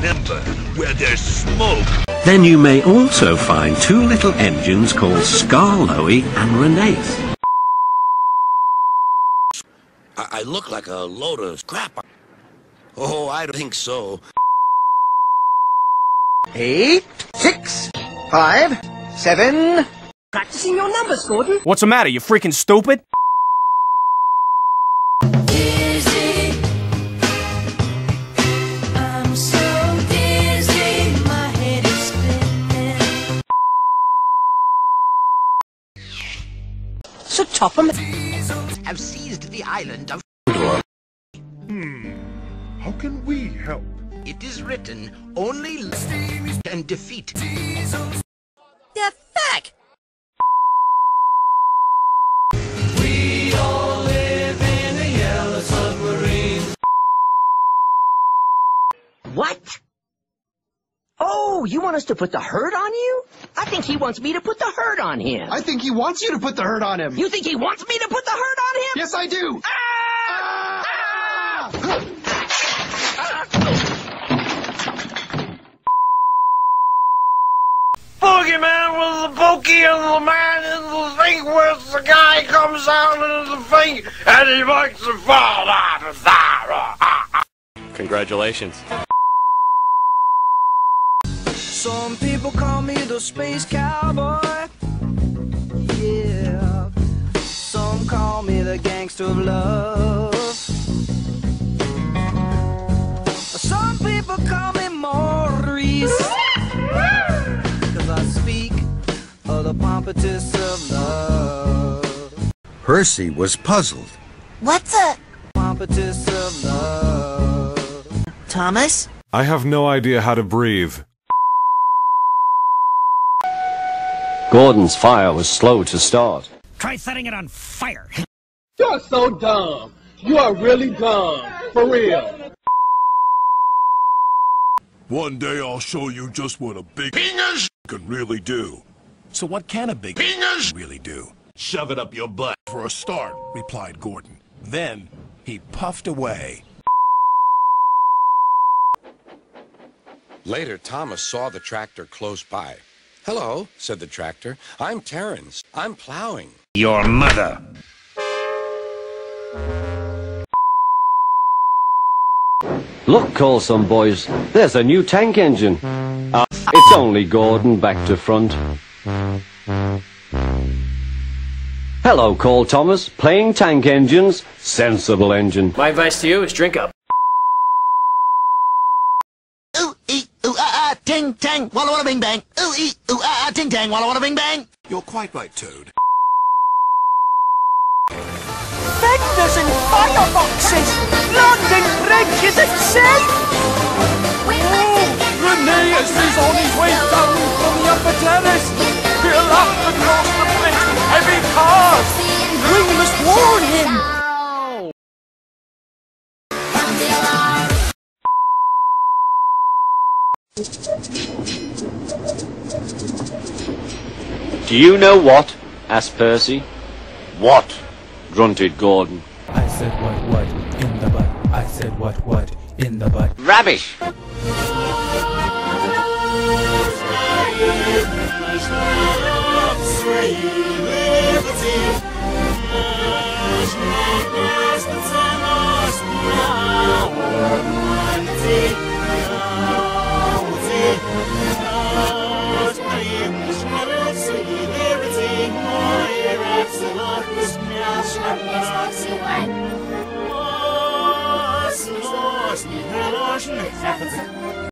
remember, where there's smoke. Then you may also find two little engines called Skarloey and Renaith. I look like a load of crap. Oh, I don't think so. 8, 6, 5, 7. Practicing your numbers, Gordon. What's the matter? You freaking stupid? Dizzy. I'm so dizzy, my head is spinning. So Topham have seized the island of... How can we help? It is written, only and defeat. the fuck? We all live in a yellow submarine. What? Oh, you want us to put the hurt on you? I think he wants me to put the hurt on him. I think he wants you to put the hurt on him. You think he wants me to put the hurt on him? Yes, I do. Boogeyman was the pokey and the man in the thing where the guy comes out into the thing and he makes the fall out of that. Congratulations. Some people call me the space cowboy. Yeah. Some call me the gangster of love. Some people call me Maurice. Cause I speak of the pompatus of love. Percy was puzzled. What's a Pompatus of love. Thomas? I have no idea how to breathe. Gordon's fire was slow to start. Try setting it on fire. You're so dumb. You are really dumb. For real. One day I'll show you just what a big penis can really do. So what can a big Penis really do? Shove it up your butt. For a start, replied Gordon. Then he puffed away. Later, Thomas saw the tractor close by. "Hello," said the tractor. "I'm Terence. I'm plowing." Your mother. Look, call some boys. There's a new tank engine. It's only Gordon back to front. Hello, call Thomas. Playing tank engines. Sensible engine. My advice to you is drink up. Ooh, ee, ooh, ah, ah, ting, tang, walla walla bing bang. Ooh, ee, ooh, ah, ah, ting, tang, walla walla bing bang. You're quite right, Toad. Vendors and fireboxes! London Bridge is it said? Renee is on his way down from the upper terrace. He'll have to cross the bridge with heavy cars. We must warn him. Do you know what? asked Percy. What? Grunted Gordon. I said what in the butt. I said what in the butt. Rubbish!